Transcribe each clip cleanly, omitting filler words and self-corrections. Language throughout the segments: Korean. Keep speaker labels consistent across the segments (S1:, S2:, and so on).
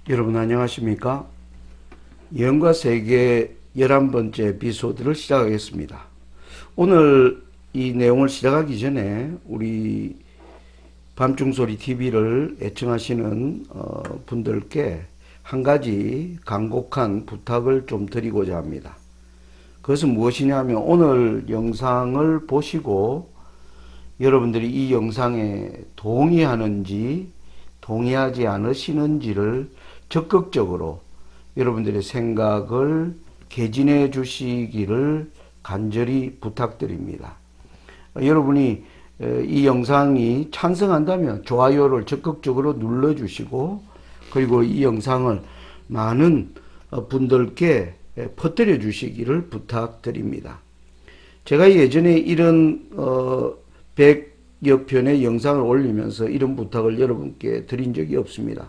S1: 여러분 안녕하십니까? 영과 세계 11번째 에피소드를 시작하겠습니다. 오늘 이 내용을 시작하기 전에 우리 밤중소리 TV를 애청하시는 분들께 한 가지 간곡한 부탁을 좀 드리고자 합니다. 그것은 무엇이냐면 오늘 영상을 보시고 여러분들이 이 영상에 동의하는지 동의하지 않으시는지를 적극적으로 여러분들의 생각을 개진해 주시기를 간절히 부탁드립니다. 여러분이 이 영상이 찬성한다면 좋아요를 적극적으로 눌러주시고, 그리고 이 영상을 많은 분들께 퍼뜨려 주시기를 부탁드립니다. 제가 예전에 이런 100여 편의 영상을 올리면서 이런 부탁을 여러분께 드린 적이 없습니다.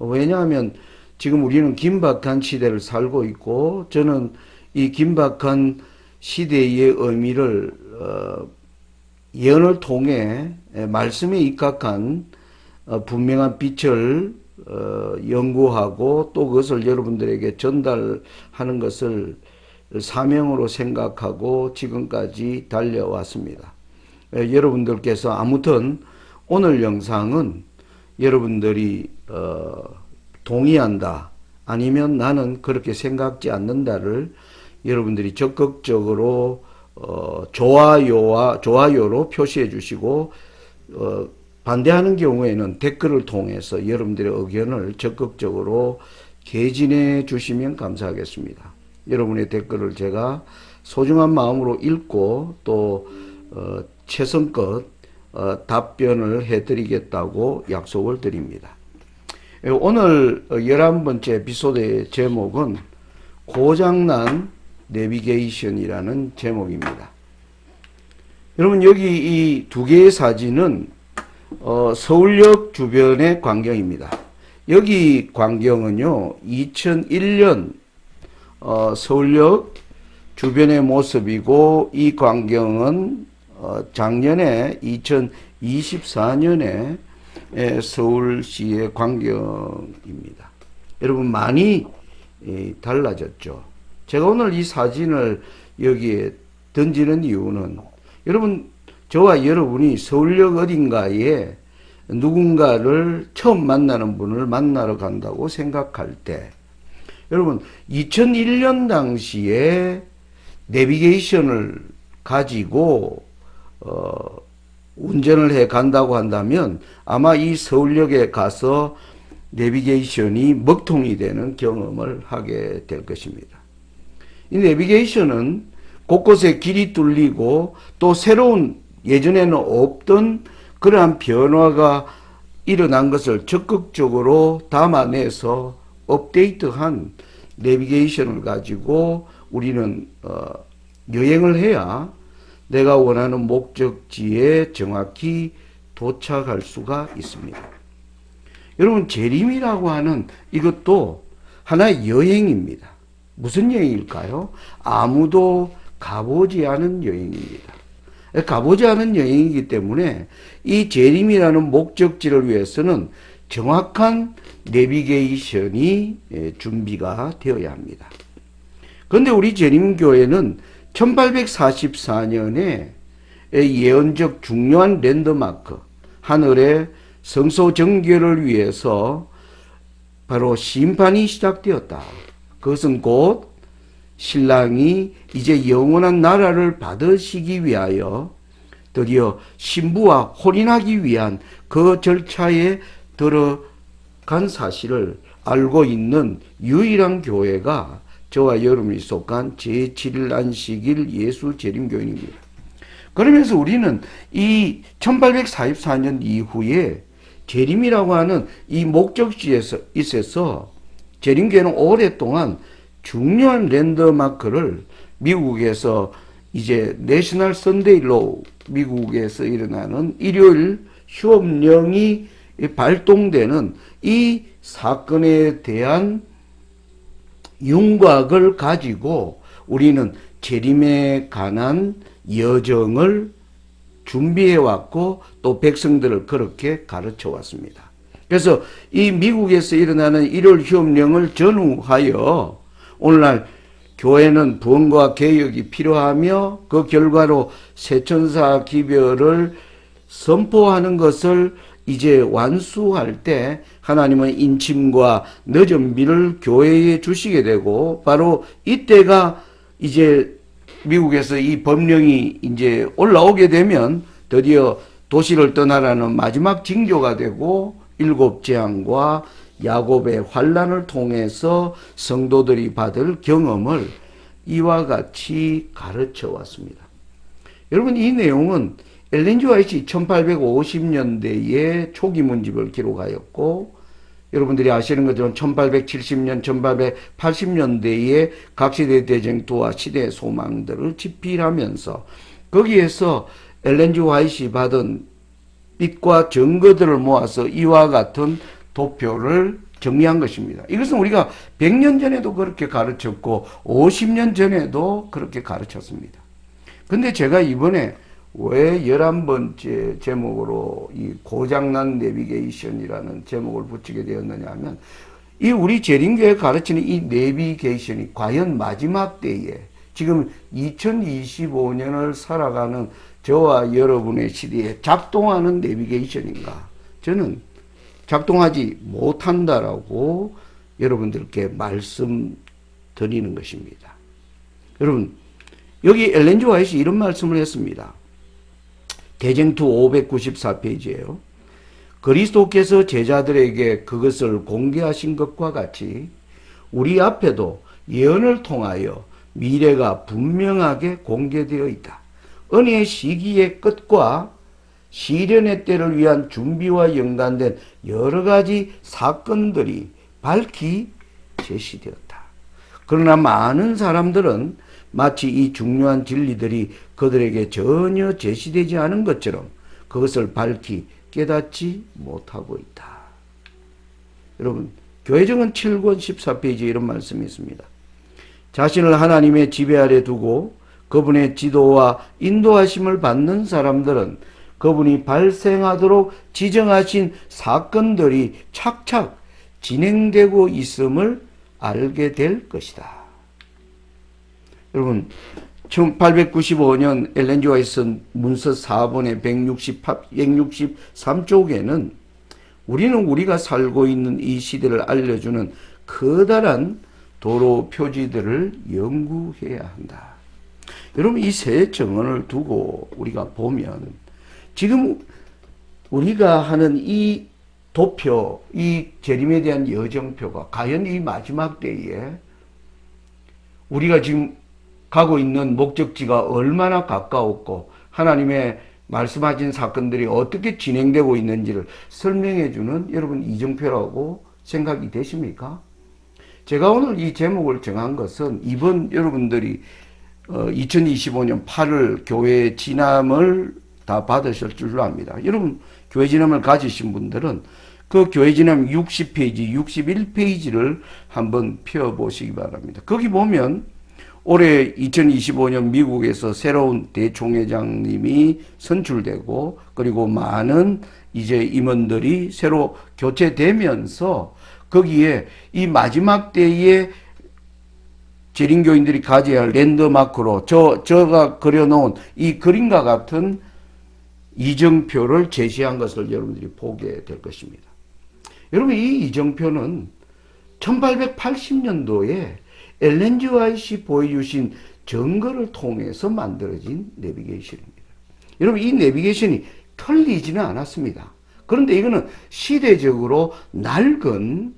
S1: 왜냐하면 지금 우리는 긴박한 시대를 살고 있고, 저는 이 긴박한 시대의 의미를 예언을 통해 말씀에 입각한 분명한 빛을 연구하고 또 그것을 여러분들에게 전달하는 것을 사명으로 생각하고 지금까지 달려왔습니다. 여러분들께서 아무튼 오늘 영상은 여러분들이 동의한다, 아니면 나는 그렇게 생각지 않는다를 여러분들이 적극적으로 좋아요로 표시해 주시고, 반대하는 경우에는 댓글을 통해서 여러분들의 의견을 적극적으로 개진해 주시면 감사하겠습니다. 여러분의 댓글을 제가 소중한 마음으로 읽고 또 최선껏 답변을 해드리겠다고 약속을 드립니다. 오늘 11번째 에피소드의 제목은 고장난 내비게이션이라는 제목입니다. 여러분, 여기 이 두 개의 사진은 서울역 주변의 광경입니다. 여기 광경은요, 2001년 서울역 주변의 모습이고, 이 광경은 작년에 2024년에 서울시의 광경입니다. 여러분, 많이 달라졌죠. 제가 오늘 이 사진을 여기에 던지는 이유는, 여러분, 저와 여러분이 서울역 어딘가에 누군가를 처음 만나는 분을 만나러 간다고 생각할 때, 여러분, 2001년 당시에 내비게이션을 가지고 운전을 해 간다고 한다면 아마 이 서울역에 가서 내비게이션이 먹통이 되는 경험을 하게 될 것입니다. 이 내비게이션은 곳곳에 길이 뚫리고 또 새로운, 예전에는 없던 그러한 변화가 일어난 것을 적극적으로 담아내서 업데이트한 내비게이션을 가지고 우리는 여행을 해야 내가 원하는 목적지에 정확히 도착할 수가 있습니다. 여러분, 재림이라고 하는 이것도 하나의 여행입니다. 무슨 여행일까요? 아무도 가보지 않은 여행입니다. 가보지 않은 여행이기 때문에 이 재림이라는 목적지를 위해서는 정확한 내비게이션이 준비가 되어야 합니다. 그런데 우리 재림교회는 1844년에 예언적 중요한 랜드마크, 하늘의 성소 정결을 위해서 바로 심판이 시작되었다. 그것은 곧 신랑이 이제 영원한 나라를 받으시기 위하여 드디어 신부와 혼인하기 위한 그 절차에 들어간 사실을 알고 있는 유일한 교회가 저와 여러분이 속한 제7일 안식일 예수 재림교회입니다. 그러면서 우리는 이 1844년 이후에 재림이라고 하는 이 목적지에서 있어서 재림교회는 오랫동안 중요한 랜드마크를 미국에서 이제 내셔널 선데이로, 미국에서 일어나는 일요일 휴업령이 발동되는 이 사건에 대한 윤곽을 가지고 우리는 재림에 관한 여정을 준비해 왔고 또 백성들을 그렇게 가르쳐 왔습니다. 그래서 이 미국에서 일어나는 1월 휴업령을 전후하여 오늘날 교회는 부흥과 개혁이 필요하며 그 결과로 새천사 기별을 선포하는 것을 이제 완수할 때 하나님은 인침과 늦은비를 교회에 주시게 되고 바로 이때가 이제 미국에서 이 법령이 이제 올라오게 되면 드디어 도시를 떠나라는 마지막 징조가 되고 일곱 재앙과 야곱의 환난을 통해서 성도들이 받을 경험을 이와 같이 가르쳐 왔습니다. 여러분, 이 내용은 엘렌 G. 화이트가 1850년대에 초기 문집을 기록하였고, 여러분들이 아시는 것처럼 1870년, 1880년대에 각시대 대쟁투와 시대의 소망들을 집필하면서 거기에서 엘렌 G. 화이트가 받은 빛과 증거들을 모아서 이와 같은 도표를 정리한 것입니다. 이것은 우리가 100년 전에도 그렇게 가르쳤고 50년 전에도 그렇게 가르쳤습니다. 근데 제가 이번에 왜 11번째 제목으로 이 고장난 내비게이션이라는 제목을 붙이게 되었느냐 하면 이 우리 재림교회 가르치는 이 내비게이션이 과연 마지막 때에 지금 2025년을 살아가는 저와 여러분의 시대에 작동하는 내비게이션인가? 저는 작동하지 못한다라고 여러분들께 말씀드리는 것입니다. 여러분, 여기 엘렌 G. 화이트가 이런 말씀을 했습니다. 대쟁투 594페이지예요. 그리스도께서 제자들에게 그것을 공개하신 것과 같이 우리 앞에도 예언을 통하여 미래가 분명하게 공개되어 있다. 은혜의 시기의 끝과 시련의 때를 위한 준비와 연관된 여러 가지 사건들이 밝히 제시되었다. 그러나 많은 사람들은 마치 이 중요한 진리들이 그들에게 전혀 제시되지 않은 것처럼 그것을 밝히 깨닫지 못하고 있다. 여러분, 교회정은 7권 14페이지에 이런 말씀이 있습니다. 자신을 하나님의 지배 아래 두고 그분의 지도와 인도하심을 받는 사람들은 그분이 발생하도록 지정하신 사건들이 착착 진행되고 있음을 알게 될 것이다. 여러분, 1895년 엘렌 G. 화이트 문서 4번의 163쪽에는 우리는 우리가 살고 있는 이 시대를 알려주는 커다란 도로 표지들을 연구해야 한다. 여러분, 이 세 정언을 두고 우리가 보면 지금 우리가 하는 이 도표, 이 재림에 대한 여정표가 과연 이 마지막 때에 우리가 지금 가고 있는 목적지가 얼마나 가까웠고 하나님의 말씀하신 사건들이 어떻게 진행되고 있는지를 설명해 주는 여러분 이정표라고 생각이 되십니까? 제가 오늘 이 제목을 정한 것은 이번 여러분들이 2025년 8월 교회 진함을 다 받으실 줄로 압니다. 여러분 교회 진함을 가지신 분들은 그 교회 진함 60페이지, 61페이지를 한번 펴보시기 바랍니다. 거기 보면 올해 2025년 미국에서 새로운 대총회장님이 선출되고 그리고 많은 이제 임원들이 새로 교체되면서 거기에 이 마지막 때에 재림교인들이 가져야 할 랜드마크로 저가 그려놓은 이 그림과 같은 이정표를 제시한 것을 여러분들이 보게 될 것입니다. 여러분, 이 이정표는 1880년도에 엘렌 G. 화이트가 보여주신 증거를 통해서 만들어진 내비게이션입니다. 여러분, 이 내비게이션이 틀리지는 않았습니다. 그런데 이거는 시대적으로 낡은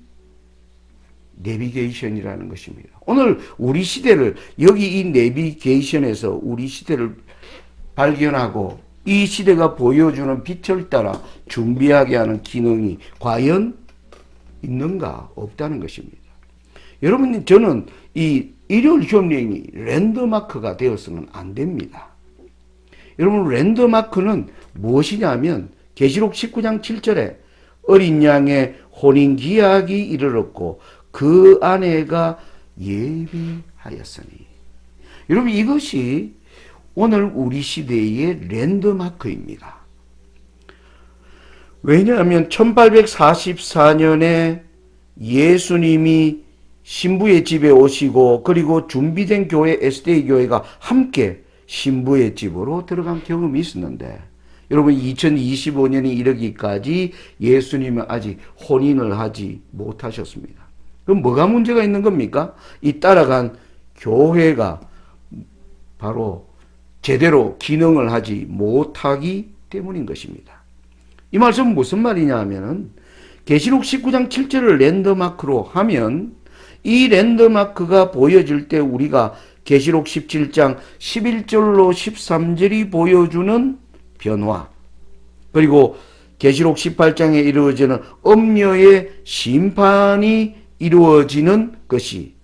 S1: 내비게이션이라는 것입니다. 오늘 우리 시대를 여기 이 내비게이션에서 우리 시대를 발견하고 이 시대가 보여주는 빛을 따라 준비하게 하는 기능이 과연 있는가 없다는 것입니다. 여러분, 저는 이 일요일 휴업령이 랜드마크가 되어서는 안 됩니다. 여러분, 랜드마크는 무엇이냐면 계시록 19장 7절에 어린 양의 혼인기약이 이르렀고 그 아내가 예비하였으니. 여러분, 이것이 오늘 우리 시대의 랜드마크입니다. 왜냐하면 1844년에 예수님이 신부의 집에 오시고 그리고 준비된 교회 SDA 교회가 함께 신부의 집으로 들어간 경험이 있었는데 여러분 2025년이 이르기까지 예수님은 아직 혼인을 하지 못하셨습니다. 그럼 뭐가 문제가 있는 겁니까? 이 따라간 교회가 바로 제대로 기능을 하지 못하기 때문인 것입니다. 이 말씀은 무슨 말이냐 하면은 계시록 19장 7절을 랜드마크로 하면 이 랜드마크가 보여질 때 우리가 계시록 17장 11절로 13절이 보여주는 변화 그리고 계시록 18장에 이루어지는 엄녀의 심판이 이루어지는 것이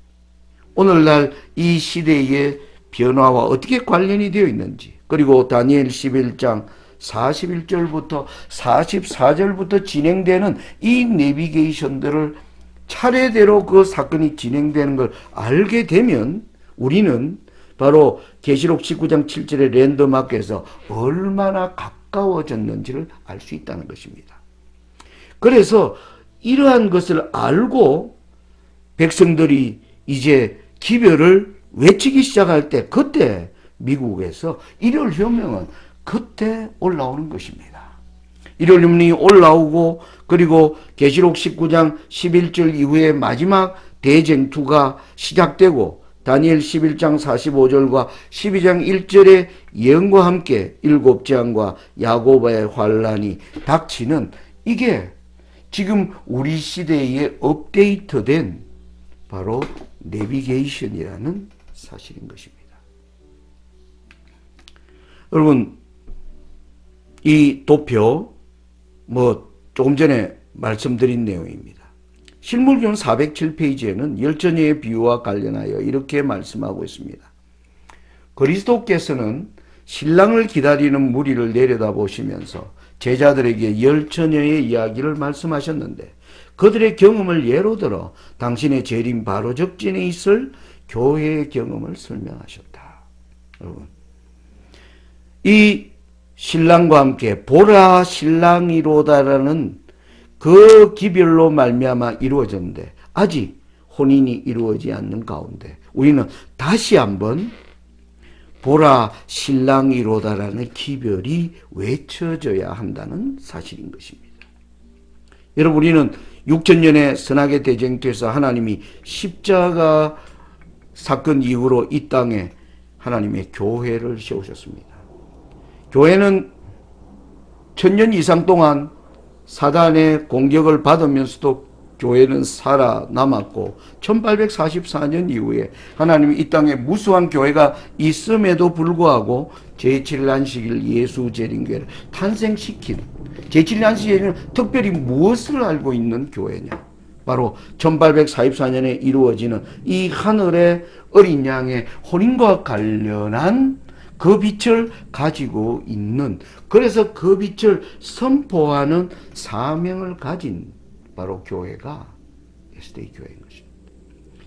S1: 오늘날 이 시대의 변화와 어떻게 관련이 되어 있는지 그리고 다니엘 11장 41절부터 44절부터 진행되는 이 내비게이션들을 차례대로 그 사건이 진행되는 걸 알게 되면 우리는 바로 계시록 19장 7절의 랜드마크에서 얼마나 가까워졌는지를 알 수 있다는 것입니다. 그래서 이러한 것을 알고 백성들이 이제 기별을 외치기 시작할 때 그때 미국에서 일요일혁명은 그때 올라오는 것입니다. 일요일혁명이 올라오고 그리고 계시록 19장 11절 이후에 마지막 대쟁투가 시작되고 다니엘 11장 45절과 12장 1절의 예언과 함께 일곱 재앙과 야고보의 환란이 닥치는 이게 지금 우리 시대에 업데이트된 바로 내비게이션이라는 사실인 것입니다. 여러분 이 도표 조금 전에 말씀드린 내용입니다. 실물교훈 407페이지에는 열처녀의 비유와 관련하여 이렇게 말씀하고 있습니다. 그리스도께서는 신랑을 기다리는 무리를 내려다보시면서 제자들에게 열처녀의 이야기를 말씀하셨는데 그들의 경험을 예로 들어 당신의 재림 바로 적진에 있을 교회의 경험을 설명하셨다. 여러분, 이 신랑과 함께 보라 신랑이로다라는 그 기별로 말미암아 이루어졌는데 아직 혼인이 이루어지지 않는 가운데 우리는 다시 한번 보라 신랑이로다라는 기별이 외쳐져야 한다는 사실인 것입니다. 여러분 우리는 6천년의 선악의 대쟁투에서 하나님이 십자가 사건 이후로 이 땅에 하나님의 교회를 세우셨습니다. 교회는 1000년 이상 동안 사단의 공격을 받으면서도 교회는 살아남았고 1844년 이후에 하나님이 이 땅에 무수한 교회가 있음에도 불구하고 제7안식일 예수 재림교회를 탄생시킨 제7안식일은 특별히 무엇을 알고 있는 교회냐? 바로 1844년에 이루어지는 이 하늘의 어린 양의 혼인과 관련한 그 빛을 가지고 있는 그래서 그 빛을 선포하는 사명을 가진 바로 교회가 SDA 교회인 것입니다.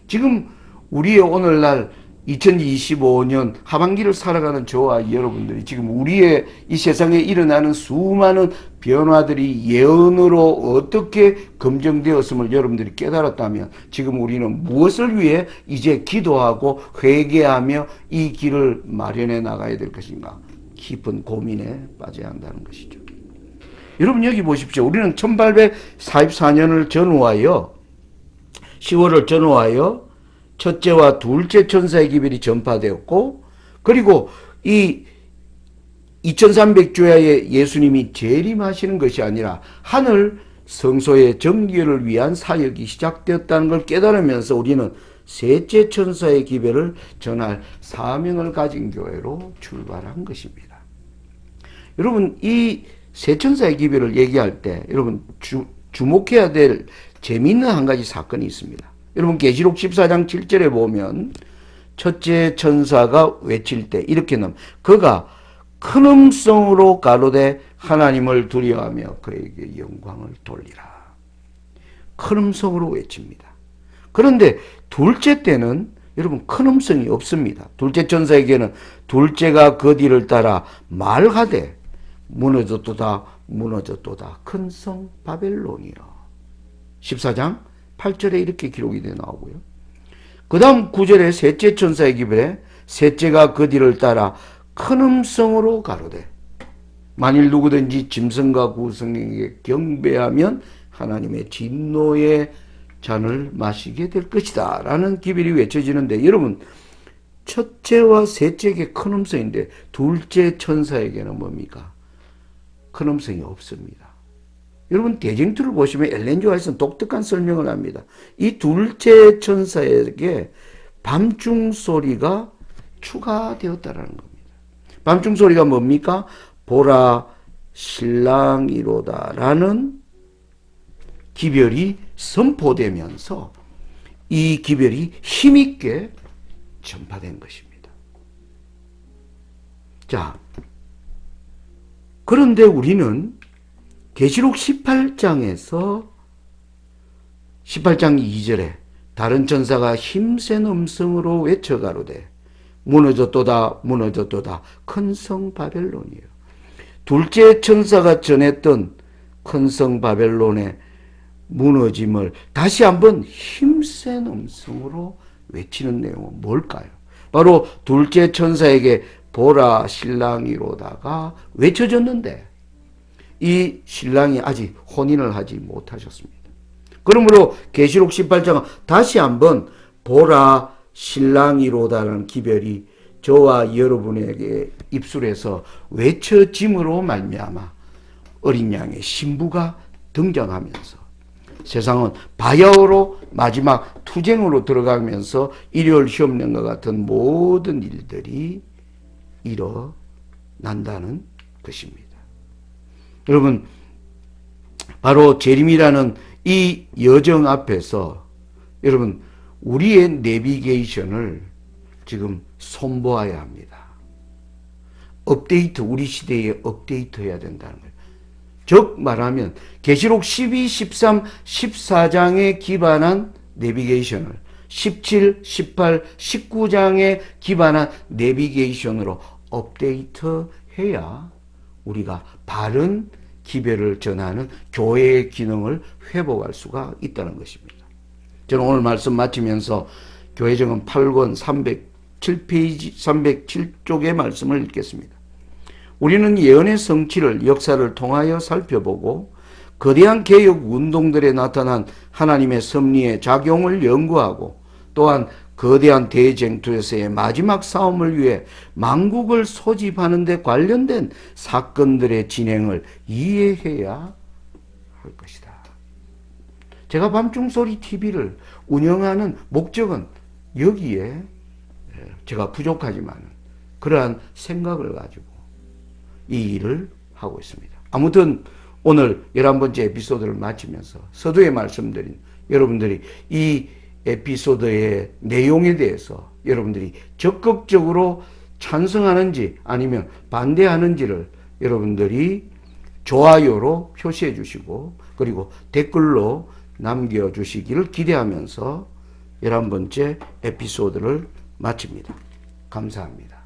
S1: 지금 우리의 오늘날 2025년 하반기를 살아가는 저와 여러분들이 지금 우리의 이 세상에 일어나는 수많은 변화들이 예언으로 어떻게 검증되었음을 여러분들이 깨달았다면 지금 우리는 무엇을 위해 이제 기도하고 회개하며 이 길을 마련해 나가야 될 것인가? 깊은 고민에 빠져야 한다는 것이죠. 여러분 여기 보십시오. 우리는 1844년을 전후하여 10월을 전후하여 첫째와 둘째 천사의 기별이 전파되었고 그리고 이 2300주야에 예수님이 재림하시는 것이 아니라 하늘 성소의 정결을 위한 사역이 시작되었다는 걸 깨달으면서 우리는 셋째 천사의 기별을 전할 사명을 가진 교회로 출발한 것입니다. 여러분 이 세 천사의 기별을 얘기할 때 여러분 주목해야 될 재미있는 한 가지 사건이 있습니다. 여러분 계시록 14장 7절에 보면 첫째 천사가 외칠 때 이렇게 나옵니다. 그가 큰 음성으로 가로되 하나님을 두려워하며 그에게 영광을 돌리라. 큰 음성으로 외칩니다. 그런데 둘째 때는 여러분 큰 음성이 없습니다. 둘째 천사에게는 둘째가 그 뒤를 따라 말하되 무너졌도다 무너졌도다. 큰 성 바벨론이여. 14장 8절에 이렇게 기록이 되어 나오고요. 그 다음 9절에 셋째 천사의 기별에 셋째가 그 뒤를 따라 큰 음성으로 가로되 만일 누구든지 짐승과 구성에게 경배하면 하나님의 진노의 잔을 마시게 될 것이다 라는 기별이 외쳐지는데, 여러분 첫째와 셋째에게 큰 음성인데 둘째 천사에게는 뭡니까? 큰 음성이 없습니다. 여러분 대쟁투를 보시면 엘렌 지 화이트는 독특한 설명을 합니다. 이 둘째 천사에게 밤중 소리가 추가되었다라는 겁니다. 밤중 소리가 뭡니까? 보라 신랑이로다 라는 기별이 선포되면서 이 기별이 힘있게 전파된 것입니다. 자, 그런데 우리는 계시록 18장에서 18장 2절에 다른 천사가 힘센 음성으로 외쳐가로되 무너졌도다 무너졌도다 큰 성 바벨론이에요. 둘째 천사가 전했던 큰 성 바벨론의 무너짐을 다시 한번 힘센 음성으로 외치는 내용은 뭘까요? 바로 둘째 천사에게 보라 신랑이로다가 외쳐졌는데 이 신랑이 아직 혼인을 하지 못하셨습니다. 그러므로 계시록 18장은 다시 한번 보라 신랑이로다라는 기별이 저와 여러분에게 입술에서 외쳐짐으로 말미암아 어린 양의 신부가 등장하면서 세상은 바야흐로 마지막 투쟁으로 들어가면서 일요일 시험령과 같은 모든 일들이 일어난다는 것입니다. 여러분 바로 재림이라는 이 여정 앞에서 여러분 우리의 내비게이션을 지금 손보아야 합니다. 업데이트, 우리 시대에 업데이트해야 된다는 거예요. 즉 말하면 계시록 12, 13, 14장에 기반한 내비게이션을 17, 18, 19장에 기반한 내비게이션으로 업데이트해야 우리가 바른 기별을 전하는 교회의 기능을 회복할 수가 있다는 것입니다. 저는 오늘 말씀 마치면서 교회정은 8권 307페이지 307쪽의 말씀을 읽겠습니다. 우리는 예언의 성취를 역사를 통하여 살펴보고 거대한 개혁 운동들에 나타난 하나님의 섭리의 작용을 연구하고 또한 거대한 대쟁투에서의 마지막 싸움을 위해 만국을 소집하는 데 관련된 사건들의 진행을 이해해야 할 것이다. 제가 밤중소리 TV를 운영하는 목적은 여기에 제가 부족하지만 그러한 생각을 가지고 이 일을 하고 있습니다. 아무튼 오늘 11번째 에피소드를 마치면서 서두에 말씀드린 여러분들이 이 에피소드의 내용에 대해서 여러분들이 적극적으로 찬성하는지 아니면 반대하는지를 여러분들이 좋아요로 표시해 주시고 그리고 댓글로 남겨주시기를 기대하면서 11번째 에피소드를 마칩니다. 감사합니다.